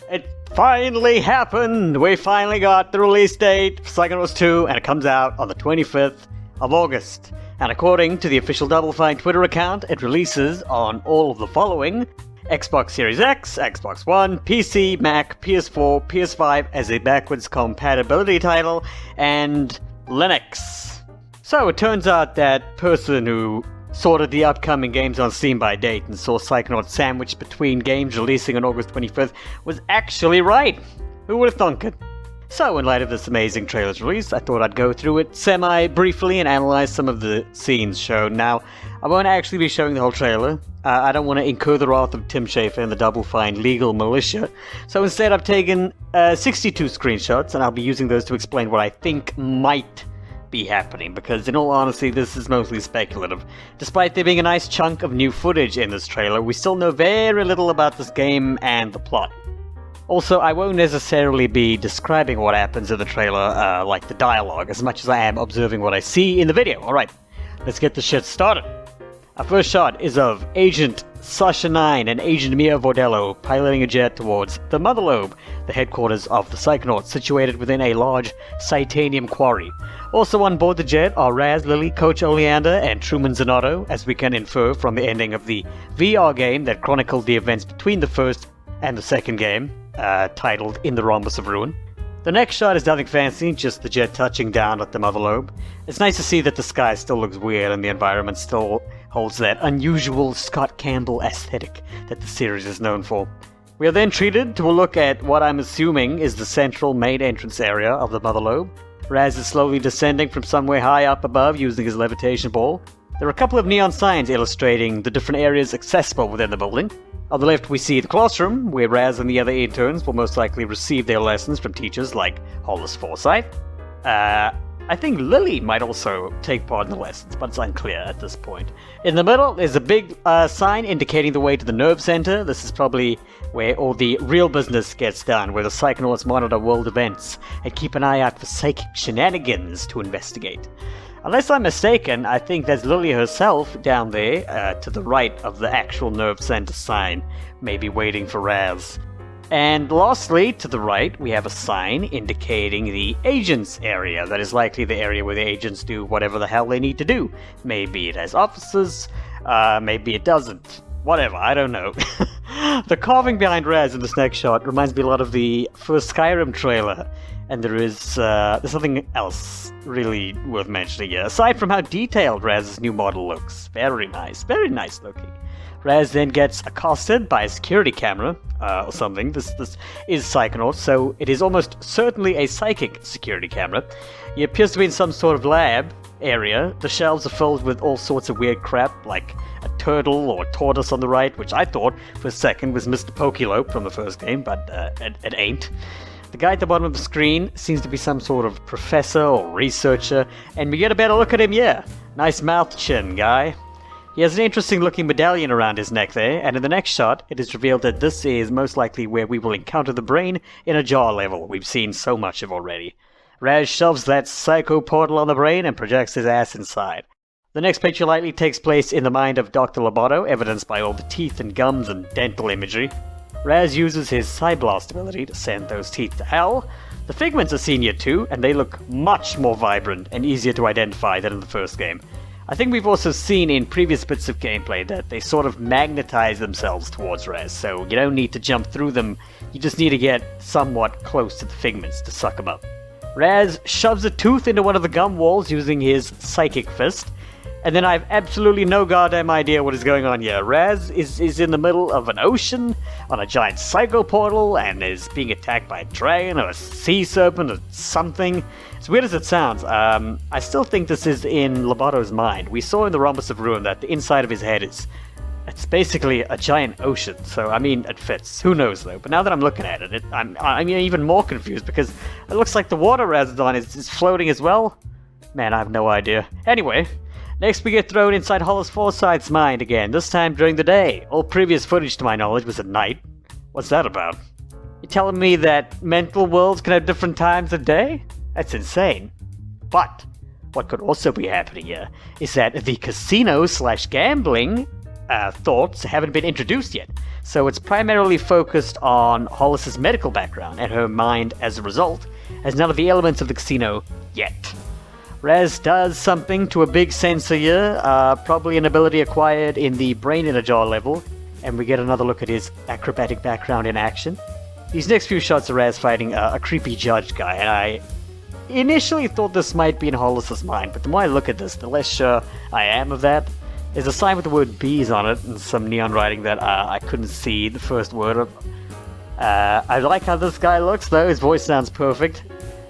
It finally happened! We finally got the release date for Psychonauts 2, and it comes out on the 25th of August. And according to the official Double Fine Twitter account, it releases on all of the following: Xbox Series X, Xbox One, PC, Mac, PS4, PS5 as a backwards compatibility title, and Linux. So it turns out that person who sorted the upcoming games on Steam by date and saw Psychonauts sandwiched between games releasing on August 25th was actually right. Who would have thunk it? So in light of this amazing trailer's release, I thought I'd go through it semi-briefly and analyze some of the scenes shown. Now, I won't actually be showing the whole trailer. I don't want to incur the wrath of Tim Schafer and the Double Fine legal militia. So instead I've taken 62 screenshots, and I'll be using those to explain what I think might be happening, because in all honesty this is mostly speculative. Despite there being a nice chunk of new footage in this trailer, we still know very little about this game and the plot. Also, I won't necessarily be describing what happens in the trailer like the dialogue, as much as I am observing what I see in the video. Alright, let's get the shit started. Our first shot is of Agent Sasha 9 and Agent Mia Vordello piloting a jet towards the Motherlobe, the headquarters of the Psychonauts, situated within a large titanium quarry. Also on board the jet are Raz, Lily, Coach Oleander, and Truman Zanotto, as we can infer from the ending of the VR game that chronicled the events between the first and the second game, titled In the Rhombus of Ruin. The next shot is nothing fancy, just the jet touching down at the Motherlobe. It's nice to see that the sky still looks weird and the environment still holds that unusual Scott Campbell aesthetic that the series is known for. We are then treated to a look at what I'm assuming is the central main entrance area of the Motherlobe. Raz is slowly descending from somewhere high up above using his levitation ball. There are a couple of neon signs illustrating the different areas accessible within the building. On the left we see the classroom, where Raz and the other interns will most likely receive their lessons from teachers like Hollis Forsyth. I think Lily might also take part in the lessons, but it's unclear at this point. In the middle, there's a big sign indicating the way to the nerve center. This is probably where all the real business gets done, where the Psychonauts monitor world events and keep an eye out for psychic shenanigans to investigate. Unless I'm mistaken, I think there's Lily herself down there, to the right of the actual nerve center sign, maybe waiting for Raz. And lastly, to the right, we have a sign indicating the agents area. That is likely the area where the agents do whatever the hell they need to do. Maybe it has offices, maybe it doesn't. Whatever, I don't know. The carving behind Raz in this next shot reminds me a lot of the first Skyrim trailer. And there's something else really worth mentioning here. Aside from how detailed Raz's new model looks. Very nice looking. Raz then gets accosted by a security camera, or something. This is Psychonauts, so it is almost certainly a psychic security camera. He appears to be in some sort of lab area. The shelves are filled with all sorts of weird crap, like a turtle or a tortoise on the right, which I thought for a second was Mr. Pokelope from the first game, but it ain't. The guy at the bottom of the screen seems to be some sort of professor or researcher, and we get a better look at him, yeah. Nice mouth chin, guy. He has an interesting looking medallion around his neck there, and in the next shot, it is revealed that this is most likely where we will encounter the brain in a jar level we've seen so much of already. Raz shoves that psycho portal on the brain and projects his ass inside. The next picture likely takes place in the mind of Dr. Loboto, evidenced by all the teeth and gums and dental imagery. Raz uses his Psyblast ability to send those teeth to hell. The figments are seen here too, and they look much more vibrant and easier to identify than in the first game. I think we've also seen in previous bits of gameplay that they sort of magnetize themselves towards Raz, so you don't need to jump through them, you just need to get somewhat close to the figments to suck them up. Raz shoves a tooth into one of the gum walls using his Psychic Fist, and then I have absolutely no goddamn idea what is going on here. Raz is in the middle of an ocean on a giant psycho portal and is being attacked by a dragon or a sea serpent or something. As weird as it sounds, I still think this is in Loboto's mind. We saw in the Rhombus of Ruin that the inside of his head it's basically a giant ocean, so I mean, it fits. Who knows though? But now that I'm looking at it, I'm even more confused because it looks like the water Raz is on is floating as well. Man, I have no idea. Anyway, next we get thrown inside Hollis Forsyth's mind again, this time during the day. All previous footage to my knowledge was at night. What's that about? You telling me that mental worlds can have different times of day? That's insane. But what could also be happening here is that the casino/gambling thoughts haven't been introduced yet, so it's primarily focused on Hollis's medical background, and her mind, as a result, has none of the elements of the casino yet. Raz does something to a big sensor here, probably an ability acquired in the Brain in a Jar level, and we get another look at his acrobatic background in action. These next few shots are Raz fighting a creepy judge guy, and I initially thought this might be in Hollis's mind, but the more I look at this, the less sure I am of that. There's a sign with the word bees on it, and some neon writing that I couldn't see the first word of. I like how this guy looks, though. His voice sounds perfect.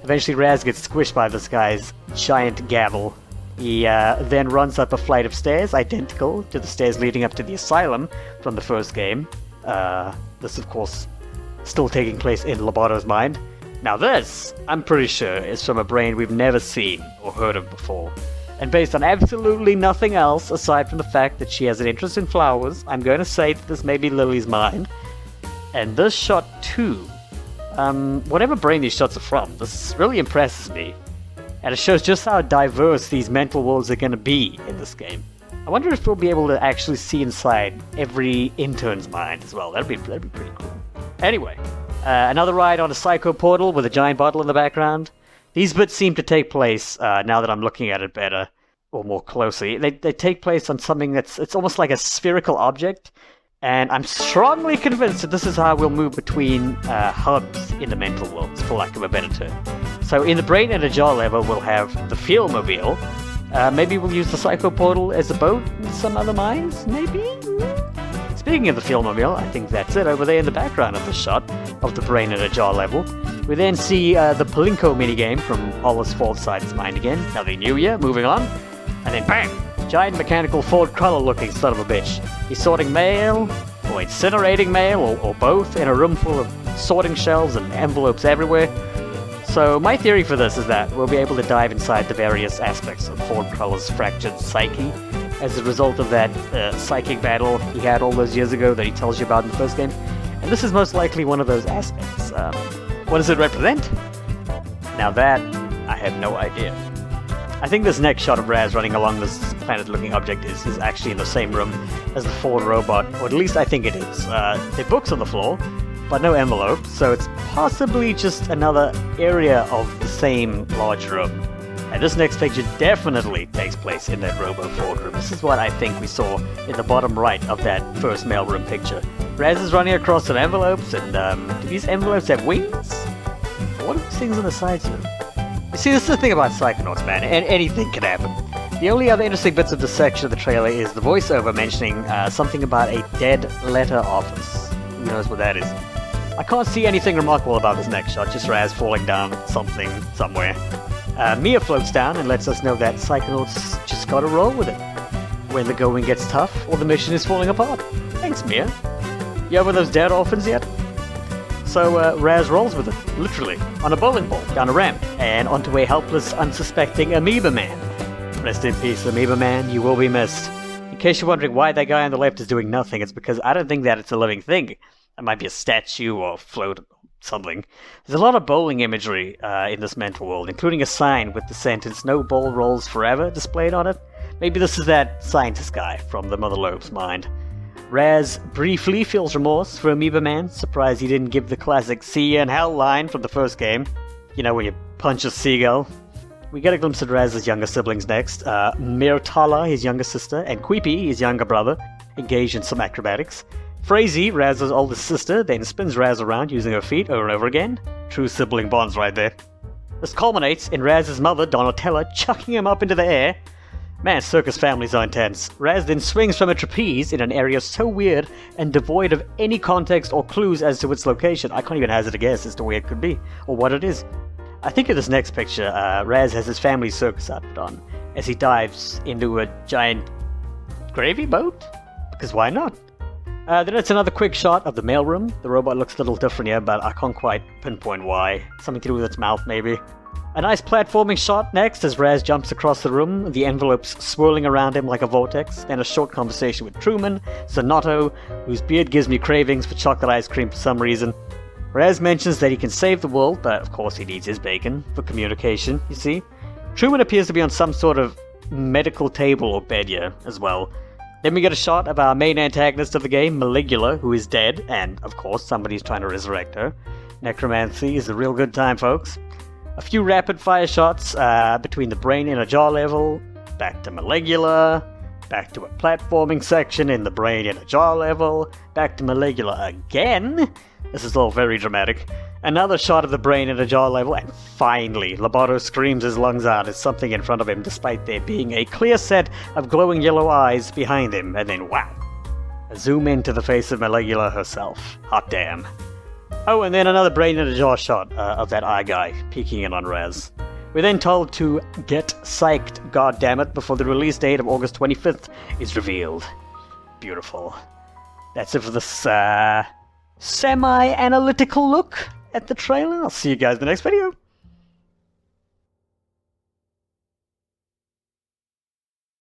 Eventually Raz gets squished by this guy's giant gavel. He then runs up a flight of stairs, identical to the stairs leading up to the asylum from the first game. This, of course, still taking place in Loboto's mind. Now this, I'm pretty sure, is from a brain we've never seen or heard of before. And based on absolutely nothing else, aside from the fact that she has an interest in flowers, I'm going to say that this may be Lily's mind. And this shot too. Whatever brain these shots are from, this really impresses me. And it shows just how diverse these mental worlds are going to be in this game. I wonder if we'll be able to actually see inside every intern's mind as well. That'd be pretty cool. Anyway, another ride on a Psycho portal with a giant bottle in the background. These bits seem to take place, now that I'm looking at it better, or more closely. They take place on something it's almost like a spherical object, and I'm strongly convinced that this is how we'll move between hubs in the mental worlds, for lack of a better term. So in the Brain in a Jar level, we'll have the Feel-mobile. Maybe we'll use the Psycho portal as a boat in some other minds, maybe? Speaking of the Feel-mobile, I think that's it over there in the background of the shot of the Brain in a Jar level. We then see the Palinko minigame from Hollis Ford Side's mind again. Nothing new here, moving on. And then bang! Giant mechanical Ford Cruller looking son of a bitch. He's sorting mail, or incinerating mail, or both, in a room full of sorting shelves and envelopes everywhere. So my theory for this is that we'll be able to dive inside the various aspects of Ford Cruller's fractured psyche as a result of that psychic battle he had all those years ago that he tells you about in the first game. And this is most likely one of those aspects. What does it represent? Now that, I have no idea. I think this next shot of Raz running along this planet-looking object is actually in the same room as the Ford robot, or at least I think it is. There are books on the floor, but no envelope, so it's possibly just another area of the same large room. And this next picture definitely takes place in that Robo-Ford room. This is what I think we saw in the bottom right of that first mailroom picture. Raz is running across some envelopes, and do these envelopes have wings? What are these things on the sides here? You see, this is the thing about Psychonauts, man, and anything can happen. The only other interesting bits of this section of the trailer is the voiceover mentioning something about a dead letter office. Who knows what that is? I can't see anything remarkable about this next shot, just Raz falling down something somewhere. Mia floats down and lets us know that Psychonauts just gotta roll with it. When the going gets tough, or the mission is falling apart. Thanks, Mia. You over those dead orphans yet? So Raz rolls with it, literally, on a bowling ball, down a ramp, and onto a helpless, unsuspecting Amoeba Man. Rest in peace, Amoeba Man, you will be missed. In case you're wondering why that guy on the left is doing nothing, it's because I don't think that it's a living thing. It might be a statue or float or something. There's a lot of bowling imagery in this mental world, including a sign with the sentence, "No ball rolls forever," displayed on it. Maybe this is that scientist guy from the Mother Lobe's mind. Raz briefly feels remorse for Amoeba Man, surprised he didn't give the classic "see you in hell" line from the first game. You know, when you punch a seagull. We get a glimpse of Raz's younger siblings next. Myrtala, his younger sister, and Queepy, his younger brother, engaged in some acrobatics. Frazee, Raz's oldest sister, then spins Raz around using her feet over and over again. True sibling bonds right there. This culminates in Raz's mother, Donatella, chucking him up into the air. Man, circus families are intense. Raz then swings from a trapeze in an area so weird and devoid of any context or clues as to its location. I can't even hazard a guess as to where it could be, or what it is. I think in this next picture, Raz has his family's circus outfit on, as he dives into a giant gravy boat? Because why not? Then it's another quick shot of the mailroom. The robot looks a little different here, but I can't quite pinpoint why. Something to do with its mouth, maybe. A nice platforming shot next as Raz jumps across the room, the envelopes swirling around him like a vortex, then a short conversation with Truman, Sonato, whose beard gives me cravings for chocolate ice cream for some reason. Raz mentions that he can save the world, but of course he needs his bacon for communication, you see. Truman appears to be on some sort of medical table or bed here as well. Then we get a shot of our main antagonist of the game, Maligula, who is dead, and, of course, somebody's trying to resurrect her. Necromancy is a real good time, folks. A few rapid-fire shots between the brain in a jar level, back to Maligula, back to a platforming section in the brain in a jar level, back to Maligula again. This is all very dramatic. Another shot of the brain in a jar level, and finally, Loboto screams his lungs out as something in front of him, despite there being a clear set of glowing yellow eyes behind him, and then wow! A zoom into the face of Maligula herself. Hot damn. Oh, and then another brain in a jar shot of that eye guy, peeking in on Raz. We're then told to get psyched, goddammit, before the release date of August 25th is revealed. Beautiful. That's it for this, semi-analytical look at the trailer. I'll see you guys in the next video.